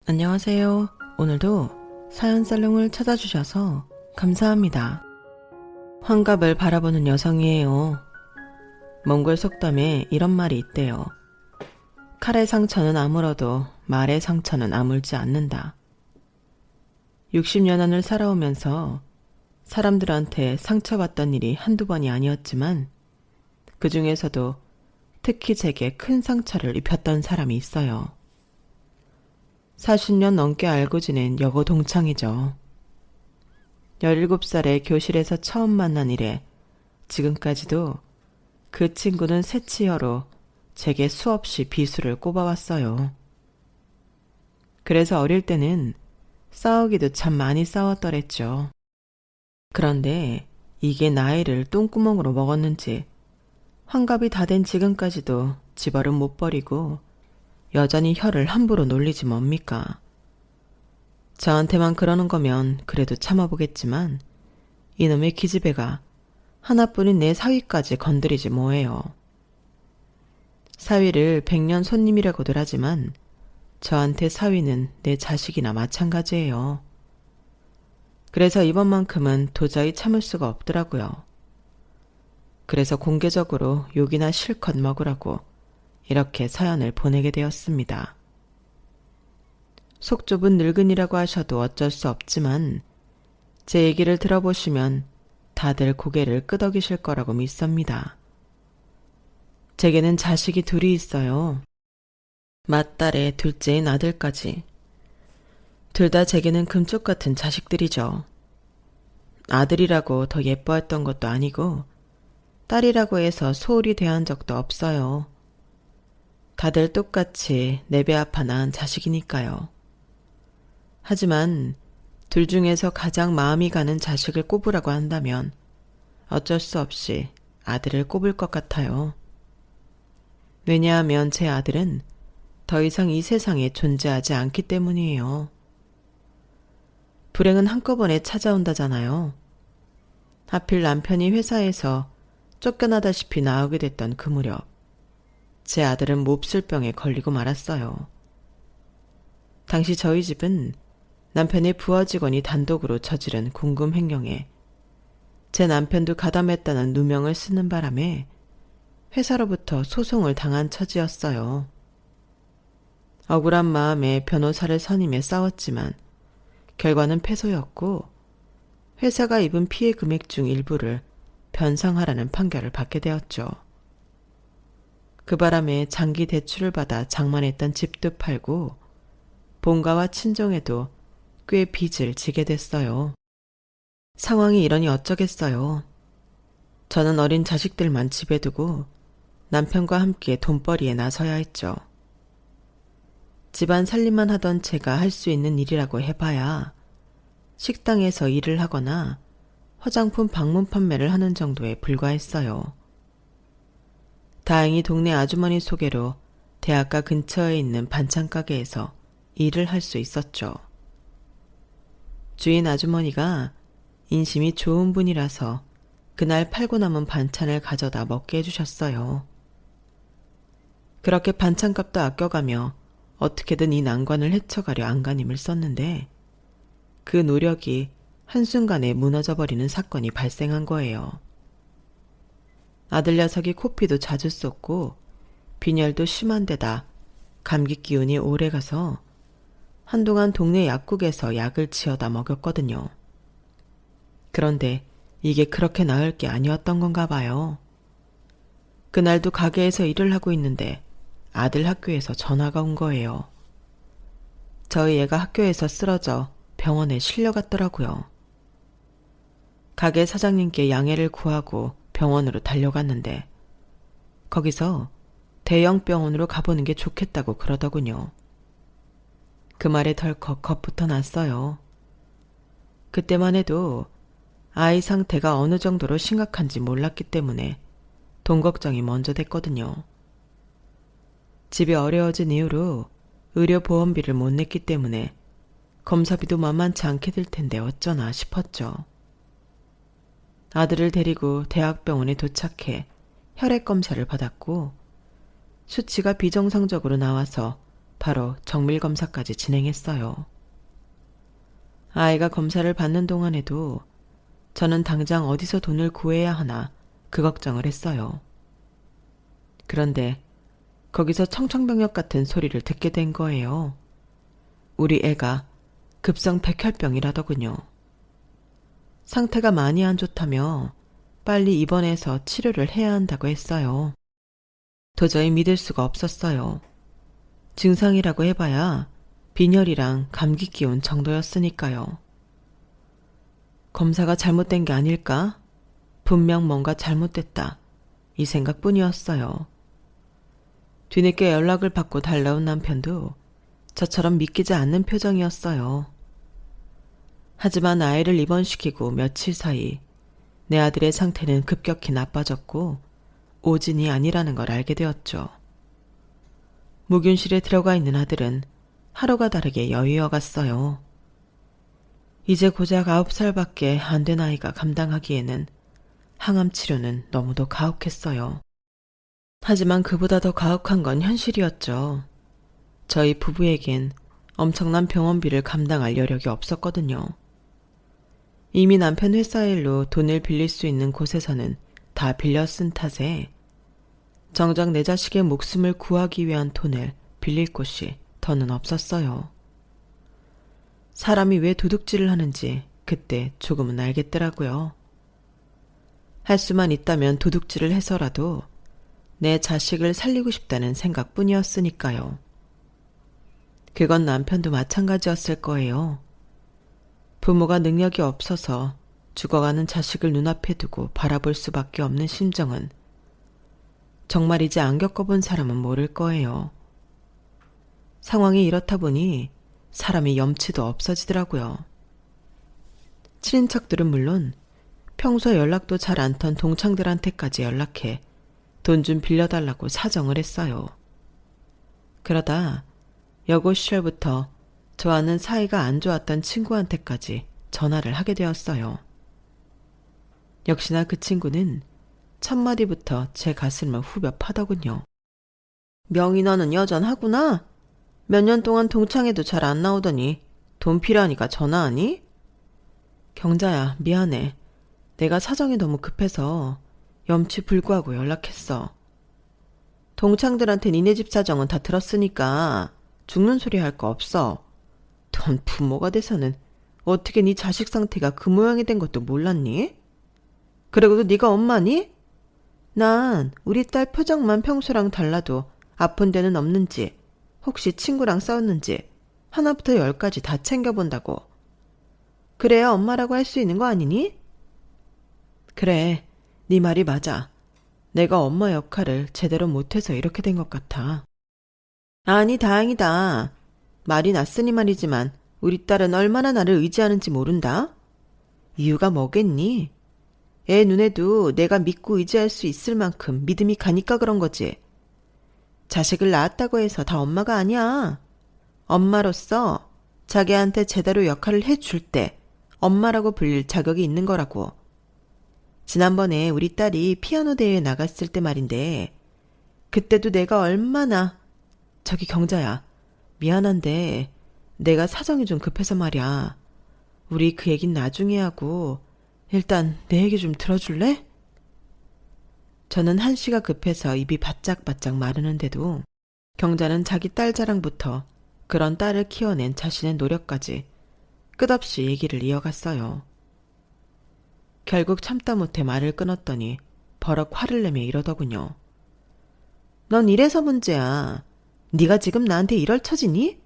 안녕하세요. 오늘도 사연살롱을 찾아주셔서 감사합니다. 환갑을 바라보는 여성이에요. 몽골 속담에 이런 말이 있대요. 칼의 상처는 아물어도 말의 상처는 아물지 않는다. 60년을 살아오면서 사람들한테 상처받던 일이 한두 번이 아니었지만 그 중에서도 특히 제게 큰 상처를 입혔던 사람이 있어요. 40년 넘게 알고 지낸 여고 동창이죠. 17살에 교실에서 처음 만난 이래 지금까지도 그 친구는 새치여로 제게 수없이 비수를 꼽아왔어요. 그래서 어릴 때는 싸우기도 참 많이 싸웠더랬죠. 그런데 이게 나이를 똥구멍으로 먹었는지 환갑이 다 된 지금까지도 집얼은 못 버리고 여전히 혀를 함부로 놀리지 뭡니까. 저한테만 그러는 거면 그래도 참아보겠지만 이놈의 기집애가 하나뿐인 내 사위까지 건드리지 뭐예요. 사위를 100년 손님이라고들 하지만 저한테 사위는 내 자식이나 마찬가지예요. 그래서 이번만큼은 도저히 참을 수가 없더라고요. 그래서 공개적으로 욕이나 실컷 먹으라고 이렇게 사연을 보내게 되었습니다. 속 좁은 늙은이라고 하셔도 어쩔 수 없지만 제 얘기를 들어보시면 다들 고개를 끄덕이실 거라고 믿습니다. 제게는 자식이 둘이 있어요. 맏딸에 둘째인 아들까지. 둘 다 제게는 금쪽 같은 자식들이죠. 아들이라고 더 예뻐했던 것도 아니고 딸이라고 해서 소홀히 대한 적도 없어요. 다들 똑같이 내 배 아파 낳은 자식이니까요. 하지만 둘 중에서 가장 마음이 가는 자식을 꼽으라고 한다면 어쩔 수 없이 아들을 꼽을 것 같아요. 왜냐하면 제 아들은 더 이상 이 세상에 존재하지 않기 때문이에요. 불행은 한꺼번에 찾아온다잖아요. 하필 남편이 회사에서 쫓겨나다시피 나오게 됐던 그 무렵 제 아들은 몹쓸병에 걸리고 말았어요. 당시 저희 집은 남편의 부하 직원이 단독으로 저지른 궁금 횡령에 제 남편도 가담했다는 누명을 쓰는 바람에 회사로부터 소송을 당한 처지였어요. 억울한 마음에 변호사를 선임해 싸웠지만 결과는 패소였고 회사가 입은 피해 금액 중 일부를 변상하라는 판결을 받게 되었죠. 그 바람에 장기 대출을 받아 장만했던 집도 팔고 본가와 친정에도 꽤 빚을 지게 됐어요. 상황이 이러니 어쩌겠어요. 저는 어린 자식들만 집에 두고 남편과 함께 돈벌이에 나서야 했죠. 집안 살림만 하던 제가 할 수 있는 일이라고 해봐야 식당에서 일을 하거나 화장품 방문 판매를 하는 정도에 불과했어요. 다행히 동네 아주머니 소개로 대학가 근처에 있는 반찬 가게에서 일을 할 수 있었죠. 주인 아주머니가 인심이 좋은 분이라서 그날 팔고 남은 반찬을 가져다 먹게 해주셨어요. 그렇게 반찬값도 아껴가며 어떻게든 이 난관을 헤쳐가려 안간힘을 썼는데 그 노력이 한순간에 무너져버리는 사건이 발생한 거예요. 아들 녀석이 코피도 자주 쏟고 빈혈도 심한 데다 감기 기운이 오래가서 한동안 동네 약국에서 약을 지어다 먹였거든요. 그런데 이게 그렇게 나을 게 아니었던 건가 봐요. 그날도 가게에서 일을 하고 있는데 아들 학교에서 전화가 온 거예요. 저희 애가 학교에서 쓰러져 병원에 실려갔더라고요. 가게 사장님께 양해를 구하고 병원으로 달려갔는데 거기서 대형 병원으로 가보는 게 좋겠다고 그러더군요. 그 말에 덜컥 겁부터 났어요. 그때만 해도 아이 상태가 어느 정도로 심각한지 몰랐기 때문에 돈 걱정이 먼저 됐거든요. 집이 어려워진 이후로 의료보험비를 못 냈기 때문에 검사비도 만만치 않게 들 텐데 어쩌나 싶었죠. 아들을 데리고 대학병원에 도착해 혈액 검사를 받았고 수치가 비정상적으로 나와서 바로 정밀검사까지 진행했어요. 아이가 검사를 받는 동안에도 저는 당장 어디서 돈을 구해야 하나 그 걱정을 했어요. 그런데 거기서 청천벽력 같은 소리를 듣게 된 거예요. 우리 애가 급성 백혈병이라더군요. 상태가 많이 안 좋다며 빨리 입원해서 치료를 해야 한다고 했어요. 도저히 믿을 수가 없었어요. 증상이라고 해봐야 빈혈이랑 감기 기운 정도였으니까요. 검사가 잘못된 게 아닐까? 분명 뭔가 잘못됐다. 이 생각뿐이었어요. 뒤늦게 연락을 받고 달려온 남편도 저처럼 믿기지 않는 표정이었어요. 하지만 아이를 입원시키고 며칠 사이 내 아들의 상태는 급격히 나빠졌고 오진이 아니라는 걸 알게 되었죠. 무균실에 들어가 있는 아들은 하루가 다르게 여유어 갔어요. 이제 고작 9살밖에 안 된 아이가 감당하기에는 항암 치료는 너무도 가혹했어요. 하지만 그보다 더 가혹한 건 현실이었죠. 저희 부부에겐 엄청난 병원비를 감당할 여력이 없었거든요. 이미 남편 회사 일로 돈을 빌릴 수 있는 곳에서는 다 빌려 쓴 탓에 정작 내 자식의 목숨을 구하기 위한 돈을 빌릴 곳이 더는 없었어요. 사람이 왜 도둑질을 하는지 그때 조금은 알겠더라고요. 할 수만 있다면 도둑질을 해서라도 내 자식을 살리고 싶다는 생각뿐이었으니까요. 그건 남편도 마찬가지였을 거예요. 부모가 능력이 없어서 죽어가는 자식을 눈앞에 두고 바라볼 수밖에 없는 심정은 정말 이제 안 겪어본 사람은 모를 거예요. 상황이 이렇다 보니 사람이 염치도 없어지더라고요. 친인척들은 물론 평소 연락도 잘 안 턴 동창들한테까지 연락해 돈 좀 빌려달라고 사정을 했어요. 그러다 여고 시절부터 저와는 사이가 안 좋았던 친구한테까지 전화를 하게 되었어요. 역시나 그 친구는 첫마디부터 제 가슴을 후벼 파더군요. 명희 너는 여전하구나. 몇 년 동안 동창회도 잘 안 나오더니 돈 필요하니까 전화하니? 경자야, 미안해. 내가 사정이 너무 급해서 염치 불구하고 연락했어. 동창들한테 니네 집 사정은 다 들었으니까 죽는 소리 할 거 없어. 넌 부모가 돼서는 어떻게 네 자식 상태가 그 모양이 된 것도 몰랐니? 그리고도 네가 엄마니? 난 우리 딸 표정만 평소랑 달라도 아픈 데는 없는지, 혹시 친구랑 싸웠는지 하나부터 10까지 다 챙겨본다고. 그래야 엄마라고 할 수 있는 거 아니니? 그래, 네 말이 맞아. 내가 엄마 역할을 제대로 못해서 이렇게 된 것 같아. 아니, 다행이다. 말이 낯으니 말이지만 우리 딸은 얼마나 나를 의지하는지 모른다. 이유가 뭐겠니? 애 눈에도 내가 믿고 의지할 수 있을 만큼 믿음이 가니까 그런 거지. 자식을 낳았다고 해서 다 엄마가 아니야. 엄마로서 자기한테 제대로 역할을 해줄 때 엄마라고 불릴 자격이 있는 거라고. 지난번에 우리 딸이 피아노 대회에 나갔을 때 말인데 그때도 내가 얼마나 저기 경자야, 미안한데 내가 사정이 좀 급해서 말이야. 우리 그 얘긴 나중에 하고 일단 내 얘기 좀 들어줄래? 저는 한시가 급해서 입이 바짝바짝 마르는데도 경자는 자기 딸 자랑부터 그런 딸을 키워낸 자신의 노력까지 끝없이 얘기를 이어갔어요. 결국 참다 못해 말을 끊었더니 버럭 화를 내며 이러더군요. 넌 이래서 문제야. 네가 지금 나한테 이럴 처지니?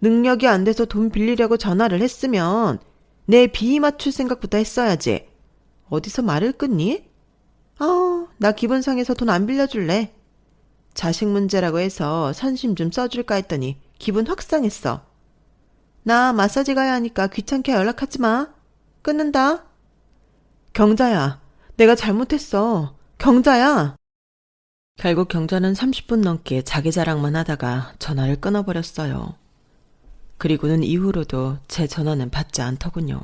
능력이 안 돼서 돈 빌리려고 전화를 했으면 내 비위 맞출 생각부터 했어야지. 어디서 말을 끊니? 나 기분 상해서 돈 안 빌려줄래. 자식 문제라고 해서 선심 좀 써줄까 했더니 기분 확 상했어. 나 마사지 가야 하니까 귀찮게 연락하지 마. 끊는다. 경자야, 내가 잘못했어. 경자야. 결국 경자는 30분 넘게 자기 자랑만 하다가 전화를 끊어버렸어요. 그리고는 이후로도 제 전화는 받지 않더군요.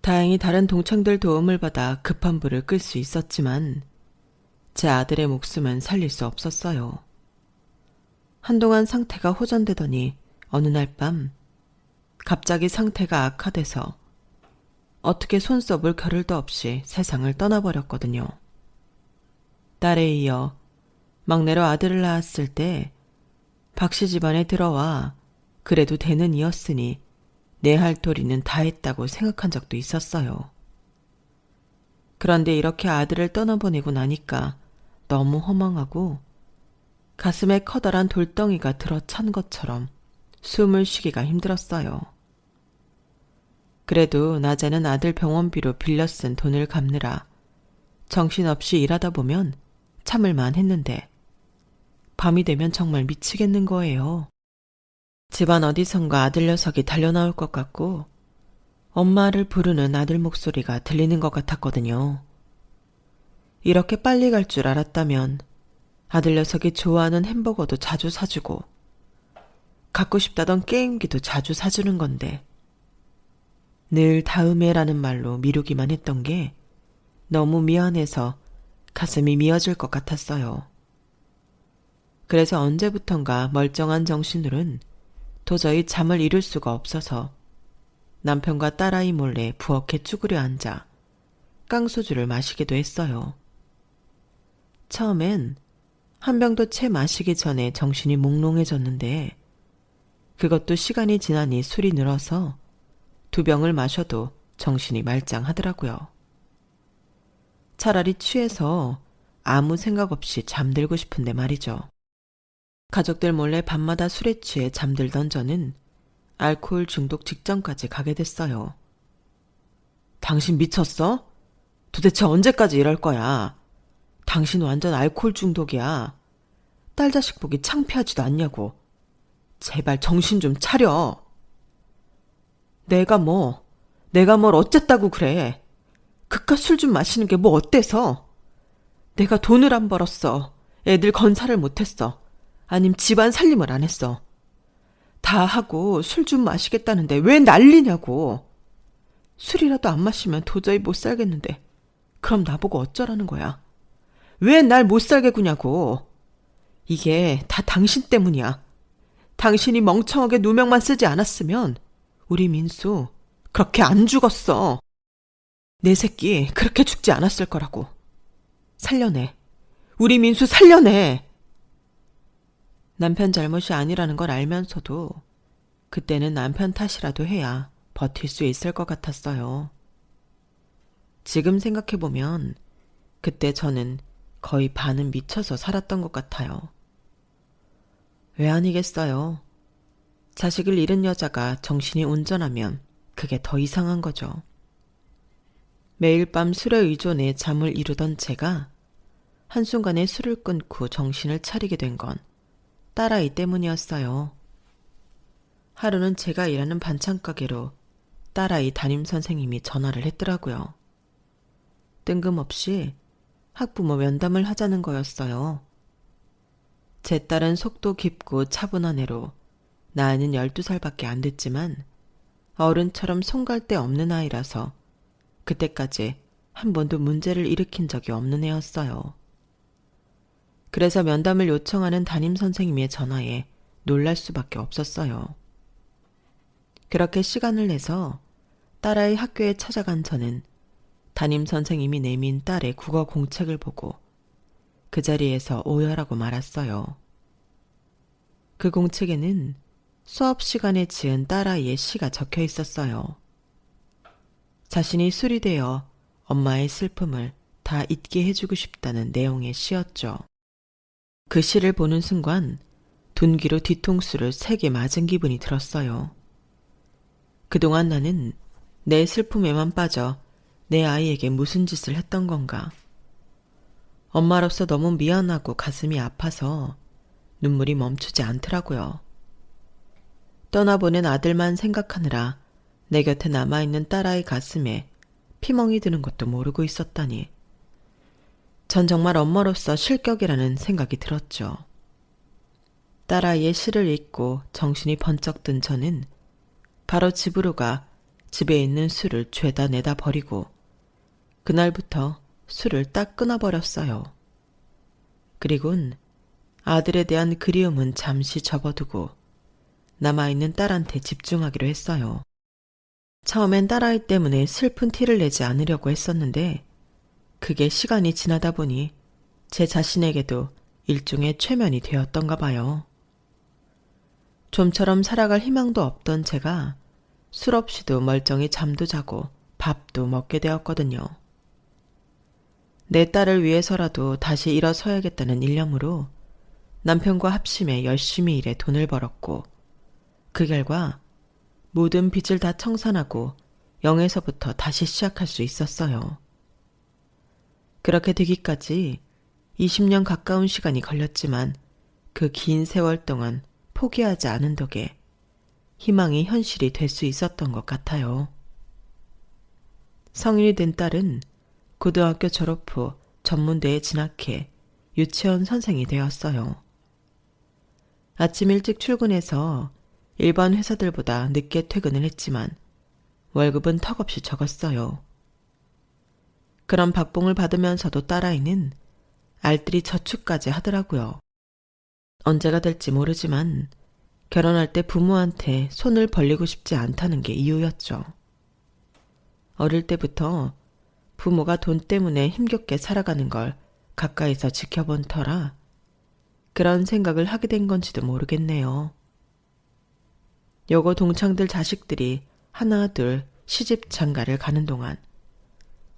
다행히 다른 동창들 도움을 받아 급한 불을 끌 수 있었지만 제 아들의 목숨은 살릴 수 없었어요. 한동안 상태가 호전되더니 어느 날 밤 갑자기 상태가 악화돼서 어떻게 손 써볼 겨를도 없이 세상을 떠나버렸거든요. 딸에 이어 막내로 아들을 낳았을 때 박씨 집안에 들어와 그래도 되는 이였으니 내 할 도리는 다 했다고 생각한 적도 있었어요. 그런데 이렇게 아들을 떠나보내고 나니까 너무 허망하고 가슴에 커다란 돌덩이가 들어찬 것처럼 숨을 쉬기가 힘들었어요. 그래도 낮에는 아들 병원비로 빌려 쓴 돈을 갚느라 정신없이 일하다 보면 참을만 했는데 밤이 되면 정말 미치겠는 거예요. 집안 어디선가 아들 녀석이 달려나올 것 같고 엄마를 부르는 아들 목소리가 들리는 것 같았거든요. 이렇게 빨리 갈 줄 알았다면 아들 녀석이 좋아하는 햄버거도 자주 사주고 갖고 싶다던 게임기도 자주 사주는 건데 늘 다음에라는 말로 미루기만 했던 게 너무 미안해서 가슴이 미어질 것 같았어요. 그래서 언제부턴가 멀쩡한 정신으론 도저히 잠을 이룰 수가 없어서 남편과 딸아이 몰래 부엌에 쭈그려 앉아 깡소주를 마시기도 했어요. 처음엔 한 병도 채 마시기 전에 정신이 몽롱해졌는데 그것도 시간이 지나니 술이 늘어서 2병을 마셔도 정신이 말짱하더라고요. 차라리 취해서 아무 생각 없이 잠들고 싶은데 말이죠. 가족들 몰래 밤마다 술에 취해 잠들던 저는 알코올 중독 직전까지 가게 됐어요. 당신 미쳤어? 도대체 언제까지 이럴 거야? 당신 완전 알코올 중독이야. 딸 자식 보기 창피하지도 않냐고. 제발 정신 좀 차려. 내가 뭘 어쨌다고 그래. 그깟 술 좀 마시는 게 뭐 어때서? 내가 돈을 안 벌었어. 애들 건사를 못했어. 아님 집안 살림을 안 했어. 다 하고 술 좀 마시겠다는데 왜 난리냐고. 술이라도 안 마시면 도저히 못 살겠는데 그럼 나보고 어쩌라는 거야. 왜 날 못 살게 구냐고. 이게 다 당신 때문이야. 당신이 멍청하게 누명만 쓰지 않았으면 우리 민수 그렇게 안 죽었어. 내 새끼 그렇게 죽지 않았을 거라고. 살려내. 우리 민수 살려내. 남편 잘못이 아니라는 걸 알면서도 그때는 남편 탓이라도 해야 버틸 수 있을 것 같았어요. 지금 생각해보면 그때 저는 거의 반은 미쳐서 살았던 것 같아요. 왜 아니겠어요. 자식을 잃은 여자가 정신이 온전하면 그게 더 이상한 거죠. 매일 밤 술에 의존해 잠을 이루던 제가 한순간에 술을 끊고 정신을 차리게 된 건 딸아이 때문이었어요. 하루는 제가 일하는 반찬가게로 딸아이 담임선생님이 전화를 했더라고요. 뜬금없이 학부모 면담을 하자는 거였어요. 제 딸은 속도 깊고 차분한 애로 나이는 12살밖에 안 됐지만 어른처럼 손갈 데 없는 아이라서 그때까지 한 번도 문제를 일으킨 적이 없는 애였어요. 그래서 면담을 요청하는 담임선생님의 전화에 놀랄 수밖에 없었어요. 그렇게 시간을 내서 딸아이 학교에 찾아간 저는 담임선생님이 내민 딸의 국어 공책을 보고 그 자리에서 오열하고 말았어요. 그 공책에는 수업 시간에 지은 딸아이의 시가 적혀 있었어요. 자신이 술이 되어 엄마의 슬픔을 다 잊게 해주고 싶다는 내용의 시였죠. 그 시를 보는 순간 둔기로 뒤통수를 3개 맞은 기분이 들었어요. 그동안 나는 내 슬픔에만 빠져 내 아이에게 무슨 짓을 했던 건가. 엄마로서 너무 미안하고 가슴이 아파서 눈물이 멈추지 않더라고요. 떠나보낸 아들만 생각하느라 내 곁에 남아있는 딸아이 가슴에 피멍이 드는 것도 모르고 있었다니. 전 정말 엄마로서 실격이라는 생각이 들었죠. 딸아이의 시를 읽고 정신이 번쩍 든 저는 바로 집으로 가 집에 있는 술을 죄다 내다 버리고 그날부터 술을 딱 끊어버렸어요. 그리곤 아들에 대한 그리움은 잠시 접어두고 남아있는 딸한테 집중하기로 했어요. 처음엔 딸아이 때문에 슬픈 티를 내지 않으려고 했었는데 그게 시간이 지나다 보니 제 자신에게도 일종의 최면이 되었던가 봐요. 좀처럼 살아갈 희망도 없던 제가 술 없이도 멀쩡히 잠도 자고 밥도 먹게 되었거든요. 내 딸을 위해서라도 다시 일어서야겠다는 일념으로 남편과 합심해 열심히 일해 돈을 벌었고 그 결과 모든 빚을 다 청산하고 0에서부터 다시 시작할 수 있었어요. 그렇게 되기까지 20년 가까운 시간이 걸렸지만 그 긴 세월 동안 포기하지 않은 덕에 희망이 현실이 될 수 있었던 것 같아요. 성인이 된 딸은 고등학교 졸업 후 전문대에 진학해 유치원 선생이 되었어요. 아침 일찍 출근해서 일반 회사들보다 늦게 퇴근을 했지만 월급은 턱없이 적었어요. 그런 박봉을 받으면서도 딸아이는 알뜰히 저축까지 하더라고요. 언제가 될지 모르지만 결혼할 때 부모한테 손을 벌리고 싶지 않다는 게 이유였죠. 어릴 때부터 부모가 돈 때문에 힘겹게 살아가는 걸 가까이서 지켜본 터라 그런 생각을 하게 된 건지도 모르겠네요. 여고 동창들 자식들이 하나 둘 시집 장가를 가는 동안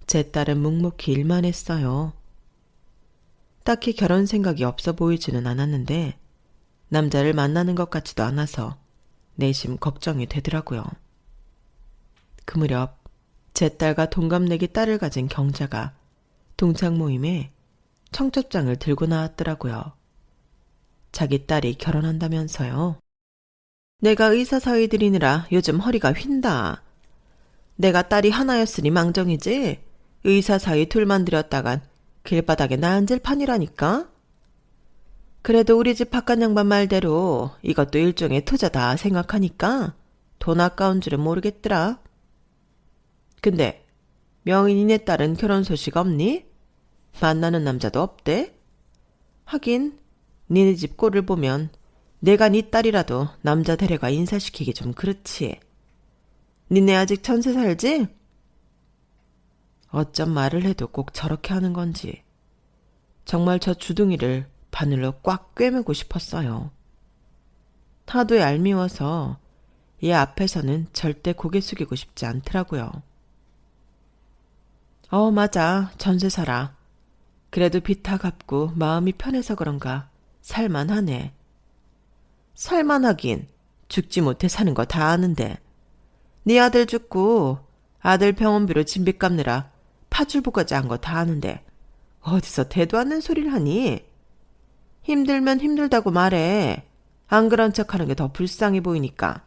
제 딸은 묵묵히 일만 했어요. 딱히 결혼 생각이 없어 보이지는 않았는데 남자를 만나는 것 같지도 않아서 내심 걱정이 되더라고요. 그 무렵 제 딸과 동갑내기 딸을 가진 경자가 동창 모임에 청첩장을 들고 나왔더라고요. 자기 딸이 결혼한다면서요. 내가 의사 사위 들이느라 요즘 허리가 휜다. 내가 딸이 하나였으니 망정이지 의사 사위 둘만 들였다간 길바닥에 나 앉을 판이라니까. 그래도 우리 집 바깥 양반 말대로 이것도 일종의 투자다 생각하니까 돈 아까운 줄은 모르겠더라. 근데 명인이네 딸은 결혼 소식 없니? 만나는 남자도 없대? 하긴 니네 집 꼴을 보면 내가 네 딸이라도 남자 데려가 인사시키기 좀 그렇지. 니네 아직 전세 살지? 어쩜 말을 해도 꼭 저렇게 하는 건지 정말 저 주둥이를 바늘로 꽉 꿰매고 싶었어요. 하도 얄미워서 얘 앞에서는 절대 고개 숙이고 싶지 않더라고요. 맞아. 전세 살아. 그래도 빚 다 갚고 마음이 편해서 그런가 살만하네. 살만하긴 죽지 못해 사는 거 다 아는데 네 아들 죽고 아들 병원비로 진빚 갚느라 파출부까지 한 거 다 아는데 어디서 대도 않는 소리를 하니? 힘들면 힘들다고 말해. 안 그런 척하는 게 더 불쌍해 보이니까.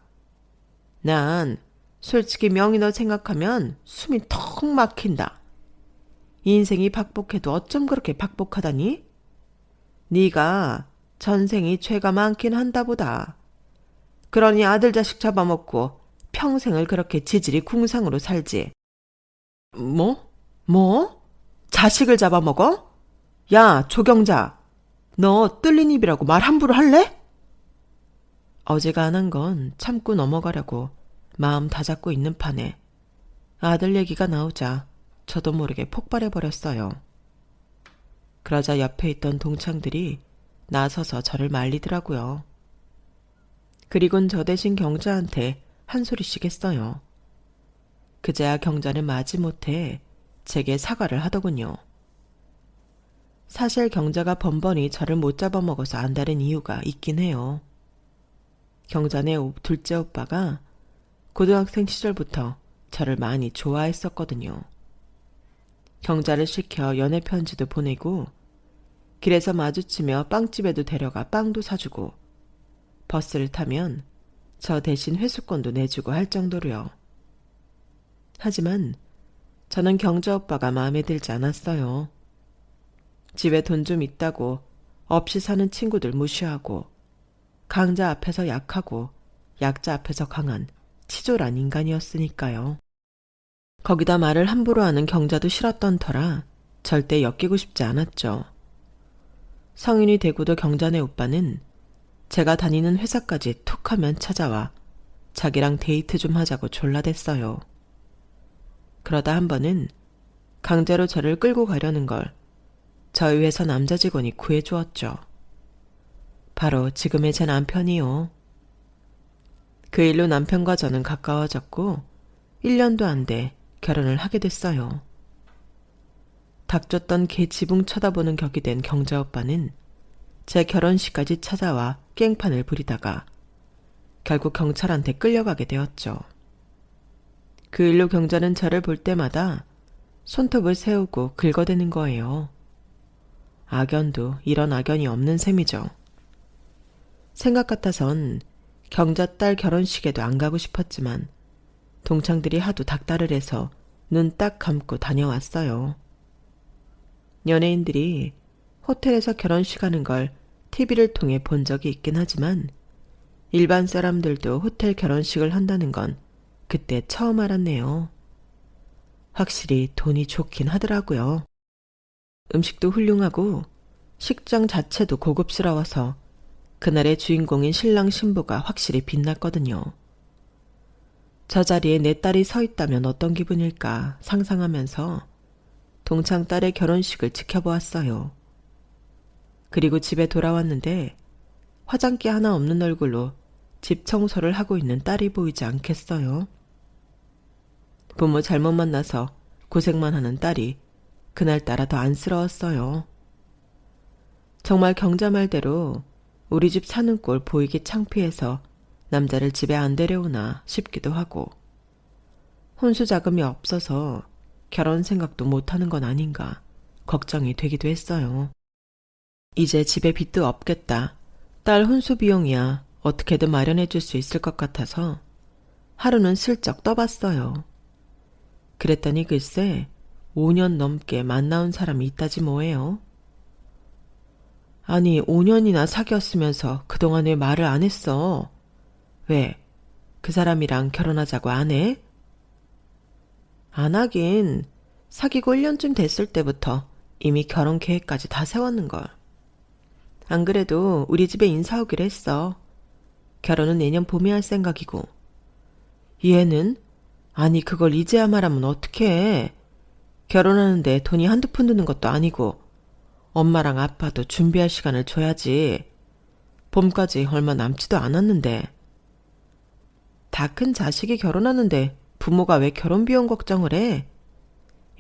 난 솔직히 명희 너 생각하면 숨이 턱 막힌다. 인생이 박복해도 어쩜 그렇게 박복하다니? 네가 전생이 죄가 많긴 한다 보다. 그러니 아들 자식 잡아먹고 평생을 그렇게 지질이 궁상으로 살지. 뭐? 자식을 잡아먹어? 야, 조경자. 너 뚫린 입이라고 말 함부로 할래? 어제가 안 한 건 참고 넘어가려고 마음 다잡고 있는 판에 아들 얘기가 나오자 저도 모르게 폭발해버렸어요. 그러자 옆에 있던 동창들이 나서서 저를 말리더라고요. 그리곤 저 대신 경자한테 한 소리씩 했어요. 그제야 경자는 마지못해 제게 사과를 하더군요. 사실 경자가 번번이 저를 못 잡아먹어서 안다는 이유가 있긴 해요. 경자네 둘째 오빠가 고등학생 시절부터 저를 많이 좋아했었거든요. 경자를 시켜 연애 편지도 보내고 길에서 마주치며 빵집에도 데려가 빵도 사주고 버스를 타면 저 대신 회수권도 내주고 할 정도로요. 하지만 저는 경자 오빠가 마음에 들지 않았어요. 집에 돈 좀 있다고 없이 사는 친구들 무시하고 강자 앞에서 약하고 약자 앞에서 강한 치졸한 인간이었으니까요. 거기다 말을 함부로 하는 경자도 싫었던 터라 절대 엮이고 싶지 않았죠. 성인이 되고도 경자네 오빠는 제가 다니는 회사까지 툭 하면 찾아와 자기랑 데이트 좀 하자고 졸라댔어요. 그러다 한 번은 강제로 저를 끌고 가려는 걸 저희 회사 남자 직원이 구해주었죠. 바로 지금의 제 남편이요. 그 일로 남편과 저는 가까워졌고 1년도 안 돼 결혼을 하게 됐어요. 닥쳤던 개 지붕 쳐다보는 격이 된 경자 오빠는 제 결혼식까지 찾아와 깽판을 부리다가 결국 경찰한테 끌려가게 되었죠. 그 일로 경자는 저를 볼 때마다 손톱을 세우고 긁어대는 거예요. 악연도 이런 악연이 없는 셈이죠. 생각 같아선 경자 딸 결혼식에도 안 가고 싶었지만 동창들이 하도 닥달을 해서 눈 딱 감고 다녀왔어요. 연예인들이 호텔에서 결혼식 하는 걸 TV를 통해 본 적이 있긴 하지만 일반 사람들도 호텔 결혼식을 한다는 건 그때 처음 알았네요. 확실히 돈이 좋긴 하더라고요. 음식도 훌륭하고 식장 자체도 고급스러워서 그날의 주인공인 신랑 신부가 확실히 빛났거든요. 저 자리에 내 딸이 서 있다면 어떤 기분일까 상상하면서 동창 딸의 결혼식을 지켜보았어요. 그리고 집에 돌아왔는데 화장기 하나 없는 얼굴로 집 청소를 하고 있는 딸이 보이지 않겠어요? 부모 잘못 만나서 고생만 하는 딸이 그날따라 더 안쓰러웠어요. 정말 경자 말대로 우리 집 사는 꼴 보이기 창피해서 남자를 집에 안 데려오나 싶기도 하고 혼수 자금이 없어서 결혼 생각도 못하는 건 아닌가 걱정이 되기도 했어요. 이제 집에 빚도 없겠다. 딸 혼수 비용이야 어떻게든 마련해 줄 수 있을 것 같아서 하루는 슬쩍 떠봤어요. 그랬더니 글쎄 5년 넘게 만나온 사람이 있다지 뭐예요. 아니 5년이나 사귀었으면서 그동안 왜 말을 안 했어? 왜? 그 사람이랑 결혼하자고 안 해? 안 하긴 사귀고 1년쯤 됐을 때부터 이미 결혼 계획까지 다 세웠는걸. 안 그래도 우리 집에 인사 오기로 했어. 결혼은 내년 봄에 할 생각이고. 얘는? 아니 그걸 이제야 말하면 어떡해. 결혼하는데 돈이 한두 푼 드는 것도 아니고 엄마랑 아빠도 준비할 시간을 줘야지. 봄까지 얼마 남지도 않았는데. 다 큰 자식이 결혼하는데 부모가 왜 결혼 비용 걱정을 해?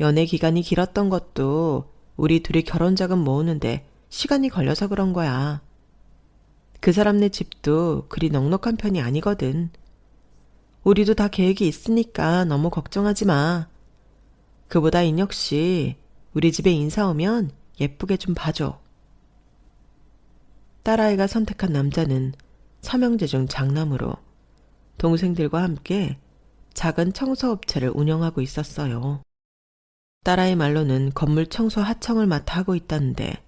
연애 기간이 길었던 것도 우리 둘이 결혼 자금 모으는데 시간이 걸려서 그런 거야. 그 사람네 집도 그리 넉넉한 편이 아니거든. 우리도 다 계획이 있으니까 너무 걱정하지 마. 그보다 인혁 씨, 우리 집에 인사 오면 예쁘게 좀 봐줘. 딸아이가 선택한 남자는 삼형제 중 장남으로 동생들과 함께 작은 청소업체를 운영하고 있었어요. 딸아이 말로는 건물 청소 하청을 맡아 하고 있다는데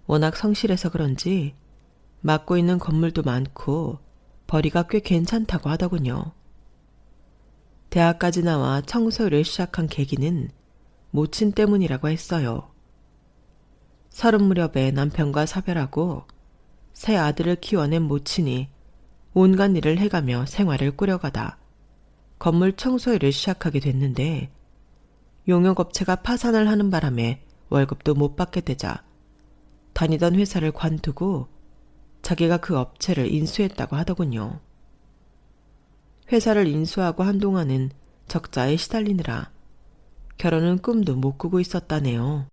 워낙 성실해서 그런지 맡고 있는 건물도 많고 벌이가 꽤 괜찮다고 하더군요. 대학까지 나와 청소일을 시작한 계기는 모친 때문이라고 했어요. 30 무렵에 남편과 사별하고 새 아들을 키워낸 모친이 온갖 일을 해가며 생활을 꾸려가다 건물 청소일을 시작하게 됐는데 용역업체가 파산을 하는 바람에 월급도 못 받게 되자 다니던 회사를 관두고 자기가 그 업체를 인수했다고 하더군요. 회사를 인수하고 한동안은 적자에 시달리느라 결혼은 꿈도 못 꾸고 있었다네요.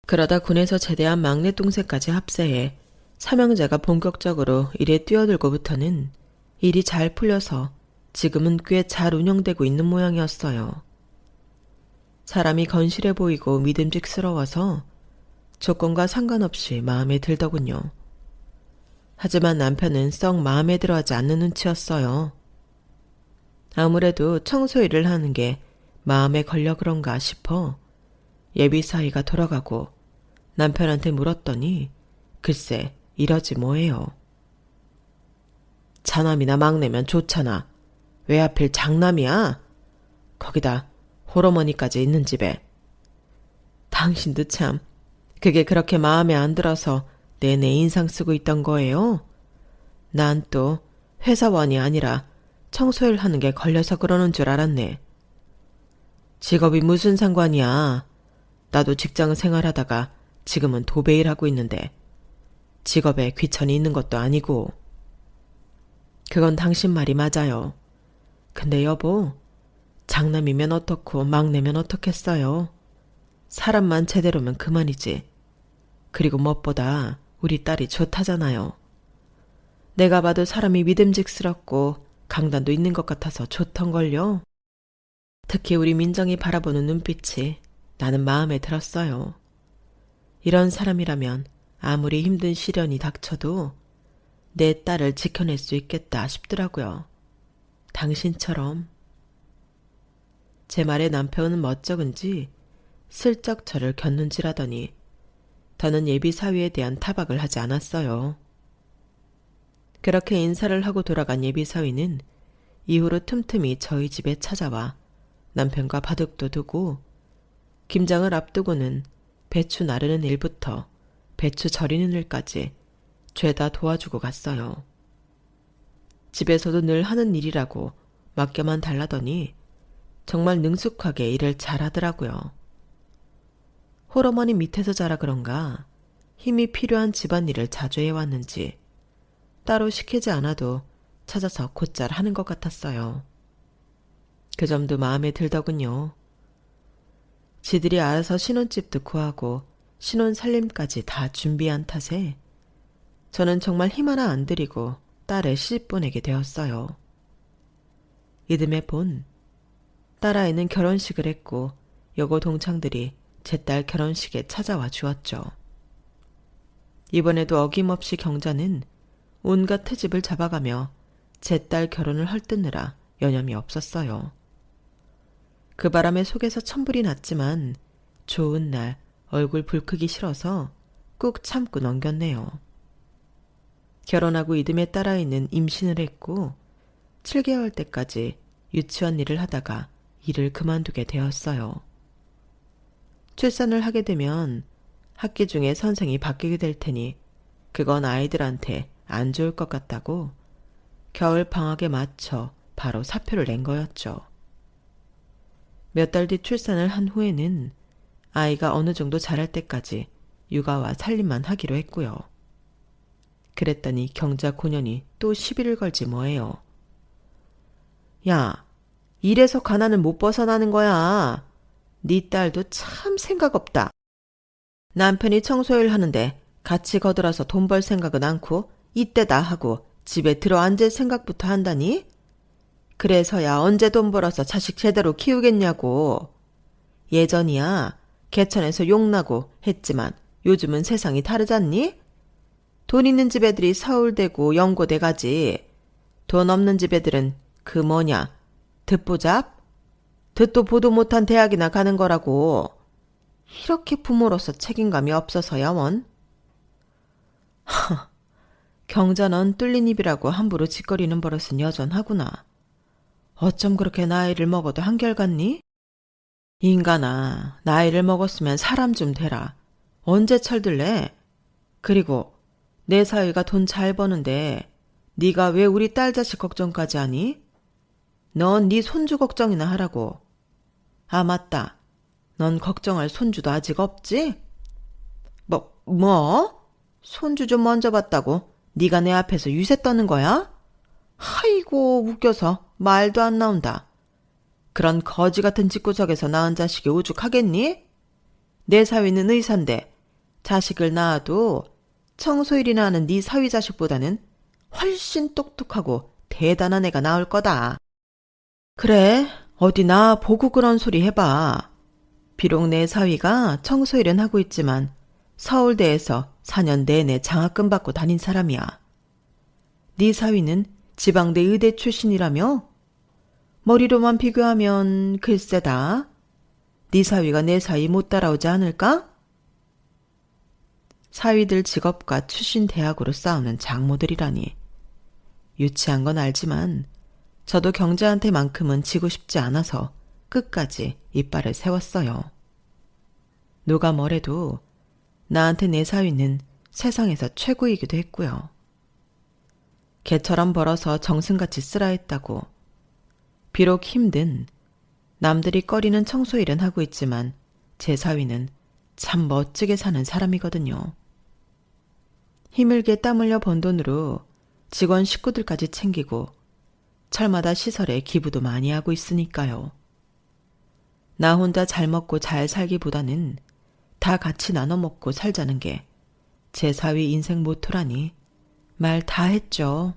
그러다 군에서 제대한 막내 동생까지 합세해 삼형제가 본격적으로 일에 뛰어들고부터는 일이 잘 풀려서 지금은 꽤 잘 운영되고 있는 모양이었어요. 사람이 건실해 보이고 믿음직스러워서 조건과 상관없이 마음에 들더군요. 하지만 남편은 썩 마음에 들어하지 않는 눈치였어요. 아무래도 청소 일을 하는 게 마음에 걸려 그런가 싶어 예비 사이가 돌아가고 남편한테 물었더니 글쎄 이러지 뭐예요. 차남이나 막내면 좋잖아. 왜 하필 장남이야? 거기다 홀어머니까지 있는 집에. 당신도 참 그게 그렇게 마음에 안 들어서 내내 인상 쓰고 있던 거예요? 난 또 회사원이 아니라 청소일 하는 게 걸려서 그러는 줄 알았네. 직업이 무슨 상관이야. 나도 직장 생활하다가 지금은 도배일 하고 있는데 직업에 귀천이 있는 것도 아니고. 그건 당신 말이 맞아요. 근데 여보, 장남이면 어떻고 막내면 어떻겠어요. 사람만 제대로면 그만이지. 그리고 무엇보다 우리 딸이 좋다잖아요. 내가 봐도 사람이 믿음직스럽고 강단도 있는 것 같아서 좋던걸요. 특히 우리 민정이 바라보는 눈빛이 나는 마음에 들었어요. 이런 사람이라면 아무리 힘든 시련이 닥쳐도 내 딸을 지켜낼 수 있겠다 싶더라고요. 당신처럼. 제 말에 남편은 멋쩍은지 슬쩍 저를 곁눈질하더니 더는 예비 사위에 대한 타박을 하지 않았어요. 그렇게 인사를 하고 돌아간 예비 사위는 이후로 틈틈이 저희 집에 찾아와 남편과 바둑도 두고 김장을 앞두고는 배추 나르는 일부터 배추 절이는 일까지 죄다 도와주고 갔어요. 집에서도 늘 하는 일이라고 맡겨만 달라더니 정말 능숙하게 일을 잘하더라고요. 홀어머니 밑에서 자라 그런가 힘이 필요한 집안일을 자주 해왔는지 따로 시키지 않아도 찾아서 곧잘 하는 것 같았어요. 그 점도 마음에 들더군요. 지들이 알아서 신혼집도 구하고 신혼 살림까지 다 준비한 탓에 저는 정말 힘 하나 안 들이고 딸을 시집보내게 되었어요. 이듬해 본 딸아이는 결혼식을 했고 여고 동창들이 제 딸 결혼식에 찾아와 주었죠. 이번에도 어김없이 경자는 온갖 트집을 잡아가며 제 딸 결혼을 헐뜯느라 여념이 없었어요. 그 바람에 속에서 천불이 났지만 좋은 날 얼굴 붉히기 싫어서 꾹 참고 넘겼네요. 결혼하고 이듬해 딸아이는 임신을 했고 7개월 때까지 유치원 일을 하다가 일을 그만두게 되었어요. 출산을 하게 되면 학기 중에 선생이 바뀌게 될 테니 그건 아이들한테 안 좋을 것 같다고 겨울 방학에 맞춰 바로 사표를 낸 거였죠. 몇 달 뒤 출산을 한 후에는 아이가 어느 정도 자랄 때까지 육아와 살림만 하기로 했고요. 그랬더니 경자 고년이 또 시비를 걸지 뭐예요. 야, 이래서 가난을 못 벗어나는 거야. 네 딸도 참 생각 없다. 남편이 청소일 하는데 같이 거들어서 돈 벌 생각은 않고 이때다 하고 집에 들어앉을 생각부터 한다니? 그래서야 언제 돈 벌어서 자식 제대로 키우겠냐고. 예전이야 개천에서 욕나고 했지만 요즘은 세상이 다르잖니? 돈 있는 집 애들이 서울대고 연고대 가지. 돈 없는 집 애들은 그 뭐냐 듣보잡? 듣도 보도 못한 대학이나 가는 거라고. 이렇게 부모로서 책임감이 없어서야 원. 경자는 뚫린 입이라고 함부로 짓거리는 버릇은 여전하구나. 어쩜 그렇게 나이를 먹어도 한결같니? 인간아, 나이를 먹었으면 사람 좀 되라. 언제 철들래? 그리고 내 사위가 돈 잘 버는데 네가 왜 우리 딸 자식 걱정까지 하니? 넌 네 손주 걱정이나 하라고. 아 맞다. 넌 걱정할 손주도 아직 없지? 뭐? 손주 좀 먼저 봤다고 네가 내 앞에서 유세 떠는 거야? 아이고 웃겨서 말도 안 나온다. 그런 거지 같은 집구석에서 낳은 자식이 오죽하겠니? 내 사위는 의사인데 자식을 낳아도 청소일이나 하는 네 사위 자식보다는 훨씬 똑똑하고 대단한 애가 나올 거다. 그래, 어디 나 보고 그런 소리 해봐. 비록 내 사위가 청소일은 하고 있지만 서울대에서 4년 내내 장학금 받고 다닌 사람이야. 네 사위는 지방대 의대 출신이라며? 머리로만 비교하면 글쎄다. 네 사위가 내 사위 못 따라오지 않을까? 사위들 직업과 출신 대학으로 싸우는 장모들이라니. 유치한 건 알지만 저도 경자한테만큼은 지고 싶지 않아서 끝까지 이빨을 세웠어요. 누가 뭐래도 나한테 내 사위는 세상에서 최고이기도 했고요. 개처럼 벌어서 정승같이 쓰라 했다고. 비록 힘든 남들이 꺼리는 청소일은 하고 있지만 제 사위는 참 멋지게 사는 사람이거든요. 힘을게 땀 흘려 번 돈으로 직원 식구들까지 챙기고 철마다 시설에 기부도 많이 하고 있으니까요. 나 혼자 잘 먹고 잘 살기보다는 다 같이 나눠 먹고 살자는 게 제 사위 인생 모토라니 말 다 했죠.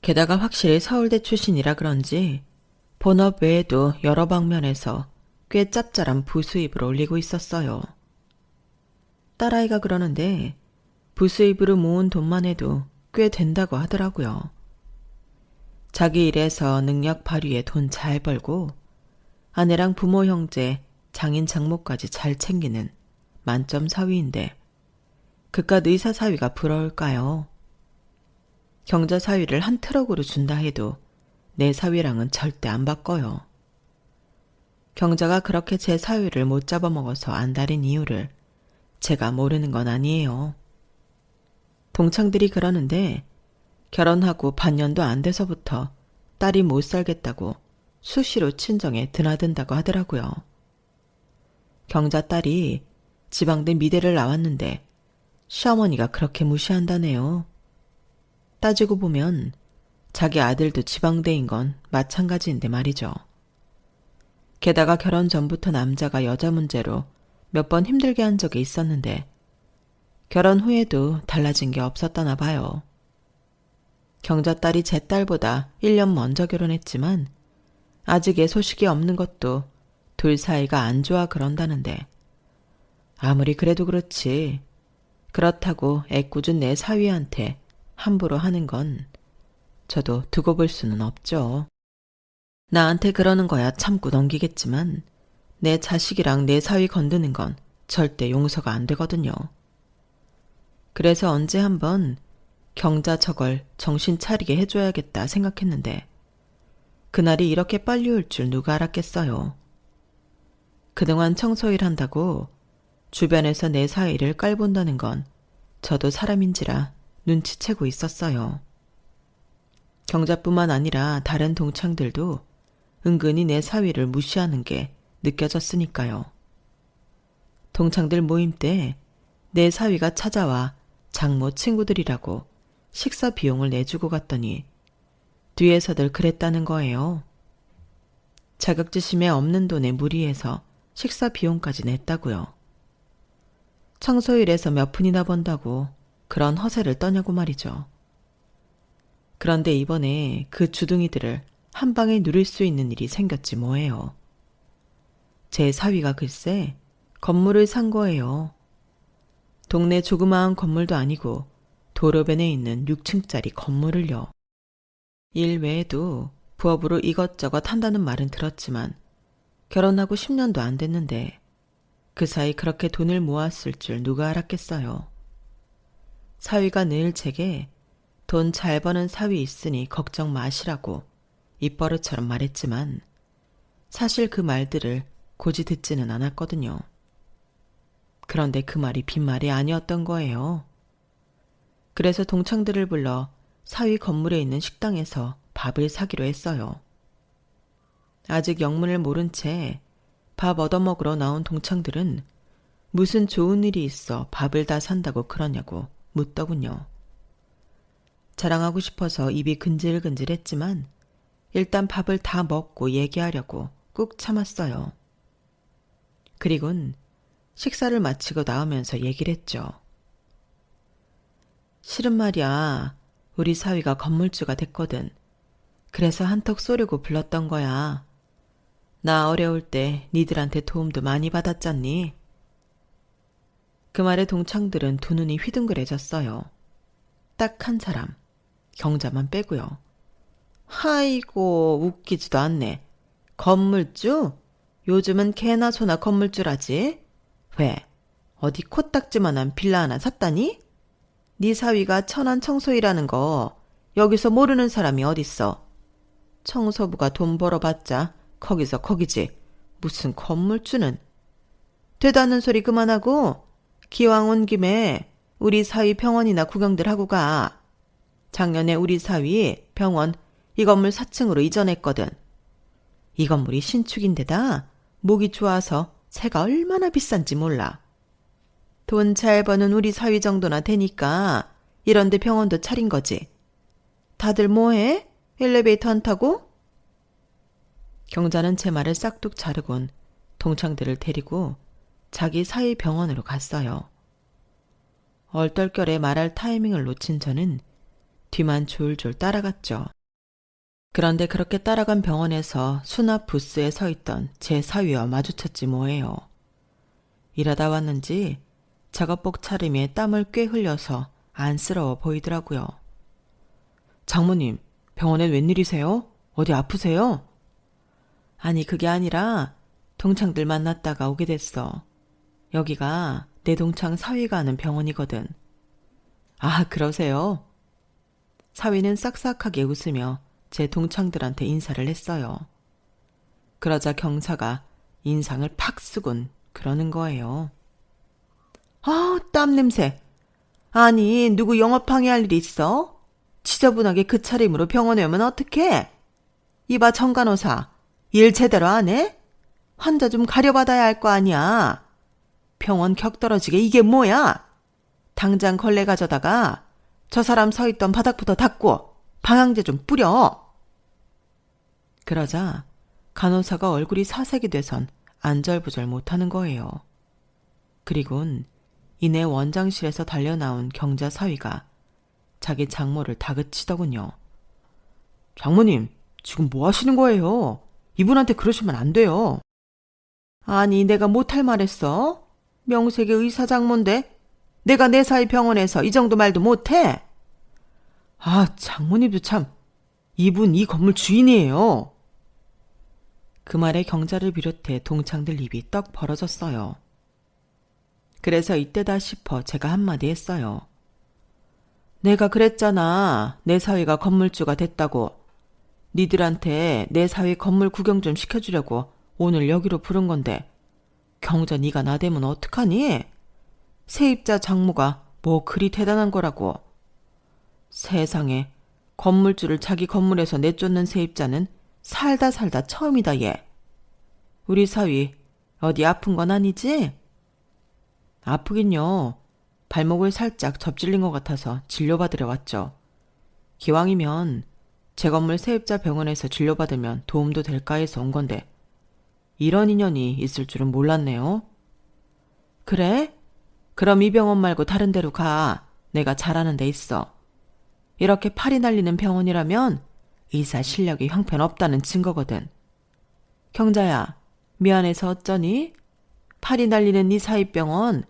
게다가 확실히 서울대 출신이라 그런지 본업 외에도 여러 방면에서 꽤 짭짤한 부수입을 올리고 있었어요. 딸아이가 그러는데 부수입으로 모은 돈만 해도 꽤 된다고 하더라고요. 자기 일에서 능력 발휘에 돈 잘 벌고 아내랑 부모 형제, 장인 장모까지 잘 챙기는 만점 사위인데 그깟 의사 사위가 부러울까요? 경자 사위를 한 트럭으로 준다 해도 내 사위랑은 절대 안 바꿔요. 경자가 그렇게 제 사위를 못 잡아먹어서 안달인 이유를 제가 모르는 건 아니에요. 동창들이 그러는데 결혼하고 반년도 안 돼서부터 딸이 못 살겠다고 수시로 친정에 드나든다고 하더라고요. 경자 딸이 지방대 미대를 나왔는데 시어머니가 그렇게 무시한다네요. 따지고 보면 자기 아들도 지방대인 건 마찬가지인데 말이죠. 게다가 결혼 전부터 남자가 여자 문제로 몇 번 힘들게 한 적이 있었는데 결혼 후에도 달라진 게 없었다나 봐요. 경자 딸이 제 딸보다 1년 먼저 결혼했지만 아직 애 소식이 없는 것도 둘 사이가 안 좋아 그런다는데 아무리 그래도 그렇지 그렇다고 애꿎은 내 사위한테 함부로 하는 건 저도 두고 볼 수는 없죠. 나한테 그러는 거야 참고 넘기겠지만 내 자식이랑 내 사위 건드는 건 절대 용서가 안 되거든요. 그래서 언제 한번 경자 저걸 정신 차리게 해줘야겠다 생각했는데 그날이 이렇게 빨리 올 줄 누가 알았겠어요. 그동안 청소일 한다고 주변에서 내 사위를 깔본다는 건 저도 사람인지라 눈치채고 있었어요. 경자뿐만 아니라 다른 동창들도 은근히 내 사위를 무시하는 게 느껴졌으니까요. 동창들 모임 때 내 사위가 찾아와 장모 친구들이라고 식사 비용을 내주고 갔더니 뒤에서들 그랬다는 거예요. 자격지심에 없는 돈에 무리해서 식사 비용까지 냈다고요. 청소일에서 몇 푼이나 번다고 그런 허세를 떠냐고 말이죠. 그런데 이번에 그 주둥이들을 한 방에 누릴 수 있는 일이 생겼지 뭐예요. 제 사위가 글쎄 건물을 산 거예요. 동네 조그마한 건물도 아니고 도로변에 있는 6층짜리 건물을요. 일 외에도 부업으로 이것저것 한다는 말은 들었지만 결혼하고 10년도 안 됐는데 그 사이 그렇게 돈을 모았을 줄 누가 알았겠어요. 사위가 늘 제게 돈 잘 버는 사위 있으니 걱정 마시라고 입버릇처럼 말했지만 사실 그 말들을 고지 듣지는 않았거든요. 그런데 그 말이 빈말이 아니었던 거예요. 그래서 동창들을 불러 사위 건물에 있는 식당에서 밥을 사기로 했어요. 아직 영문을 모른 채 밥 얻어먹으러 나온 동창들은 무슨 좋은 일이 있어 밥을 다 산다고 그러냐고 묻더군요. 자랑하고 싶어서 입이 근질근질했지만 일단 밥을 다 먹고 얘기하려고 꾹 참았어요. 그리곤 식사를 마치고 나오면서 얘기를 했죠. 실은 말이야, 우리 사위가 건물주가 됐거든. 그래서 한턱 쏘려고 불렀던 거야. 나 어려울 때 니들한테 도움도 많이 받았잖니? 그 말에 동창들은 두 눈이 휘둥그레졌어요. 딱 한 사람, 경자만 빼고요. 아이고, 웃기지도 않네. 건물주? 요즘은 개나 소나 건물주라지? 왜? 어디 코딱지만한 빌라 하나 샀다니? 네 사위가 천안 청소이라는 거 여기서 모르는 사람이 어딨어. 청소부가 돈 벌어봤자 거기서 거기지. 무슨 건물주는. 되도 않는 소리 그만하고 기왕 온 김에 우리 사위 병원이나 구경들 하고 가. 작년에 우리 사위 병원 이 건물 4층으로 이전했거든. 이 건물이 신축인데다 목이 좋아서 새가 얼마나 비싼지 몰라. 돈 잘 버는 우리 사위 정도나 되니까 이런데 병원도 차린 거지. 다들 뭐해? 엘리베이터 안 타고? 경자는 제 말을 싹둑 자르곤 동창들을 데리고 자기 사위 병원으로 갔어요. 얼떨결에 말할 타이밍을 놓친 저는 뒤만 졸졸 따라갔죠. 그런데 그렇게 따라간 병원에서 수납 부스에 서 있던 제 사위와 마주쳤지 뭐예요. 일하다 왔는지 작업복 차림에 땀을 꽤 흘려서 안쓰러워 보이더라고요. 장모님, 병원엔 웬일이세요? 어디 아프세요? 아니, 그게 아니라 동창들 만났다가 오게 됐어. 여기가 내 동창 사위가 하는 병원이거든. 아, 그러세요? 사위는 싹싹하게 웃으며 제 동창들한테 인사를 했어요. 그러자 경사가 인상을 팍 쓰곤 그러는 거예요. 아, 땀 냄새. 아니, 누구 영업방해할 일이 있어? 지저분하게 그 차림으로 병원에 오면 어떡해? 이봐 정간호사, 일 제대로 안 해? 환자 좀 가려받아야 할 거 아니야. 병원 격떨어지게 이게 뭐야? 당장 걸레 가져다가 저 사람 서 있던 바닥부터 닦고 방향제 좀 뿌려. 그러자 간호사가 얼굴이 사색이 돼선 안절부절 못하는 거예요. 그리곤 이내 원장실에서 달려나온 경자 사위가 자기 장모를 다그치더군요. 장모님, 지금 뭐 하시는 거예요? 이분한테 그러시면 안 돼요. 아니, 내가 못할 말했어? 명색의 의사 장모인데 내가 내 사위 병원에서 이 정도 말도 못해? 아, 장모님도 참, 이분 이 건물 주인이에요. 그 말에 경자를 비롯해 동창들 입이 떡 벌어졌어요. 그래서 이때다 싶어 제가 한마디 했어요. 내가 그랬잖아. 내 사위가 건물주가 됐다고. 니들한테 내 사위 건물 구경 좀 시켜주려고 오늘 여기로 부른 건데 경자 니가 나대면 어떡하니? 세입자 장모가 뭐 그리 대단한 거라고. 세상에, 건물주를 자기 건물에서 내쫓는 세입자는 살다 처음이다 얘. 우리 사위 어디 아픈 건 아니지? 아프긴요. 발목을 살짝 접질린 것 같아서 진료받으러 왔죠. 기왕이면 제 건물 세입자 병원에서 진료받으면 도움도 될까 해서 온 건데 이런 인연이 있을 줄은 몰랐네요. 그래? 그럼 이 병원 말고 다른 데로 가. 내가 잘하는 데 있어. 이렇게 팔이 날리는 병원이라면 의사 실력이 형편없다는 증거거든. 경자야, 미안해서 어쩌니? 팔이 날리는 네 사위병원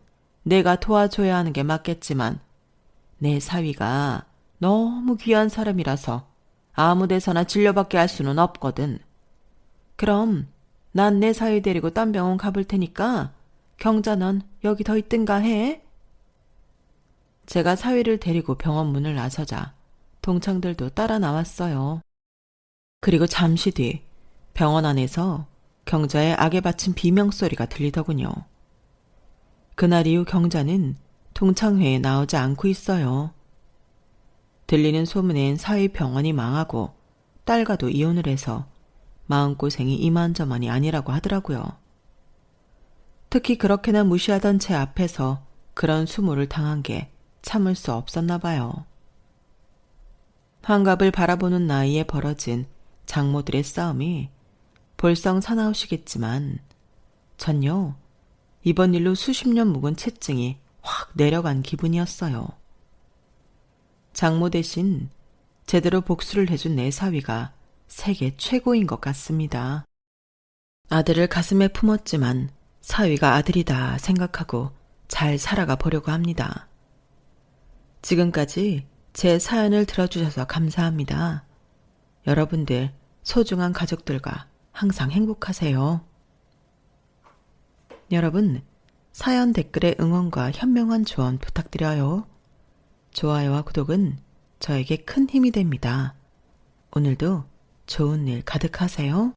내가 도와줘야 하는 게 맞겠지만 내 사위가 너무 귀한 사람이라서 아무 데서나 진료받게 할 수는 없거든. 그럼 난 내 사위 데리고 딴 병원 가볼 테니까 경자 넌 여기 더 있든가 해. 제가 사위를 데리고 병원 문을 나서자 동창들도 따라 나왔어요. 그리고 잠시 뒤 병원 안에서 경자의 악에 바친 비명소리가 들리더군요. 그날 이후 경자는 동창회에 나오지 않고 있어요. 들리는 소문엔 사위 병원이 망하고 딸과도 이혼을 해서 마음고생이 이만저만이 아니라고 하더라고요. 특히 그렇게나 무시하던 제 앞에서 그런 수모를 당한 게 참을 수 없었나 봐요. 환갑을 바라보는 나이에 벌어진 장모들의 싸움이 볼썽 사나우시겠지만 전요 이번 일로 수십 년 묵은 채증이 확 내려간 기분이었어요. 장모 대신 제대로 복수를 해준 내 사위가 세계 최고인 것 같습니다. 아들을 가슴에 품었지만 사위가 아들이다 생각하고 잘 살아가 보려고 합니다. 지금까지 제 사연을 들어주셔서 감사합니다. 여러분들 소중한 가족들과 항상 행복하세요. 여러분, 사연 댓글에 응원과 현명한 조언 부탁드려요. 좋아요와 구독은 저에게 큰 힘이 됩니다. 오늘도 좋은 일 가득하세요.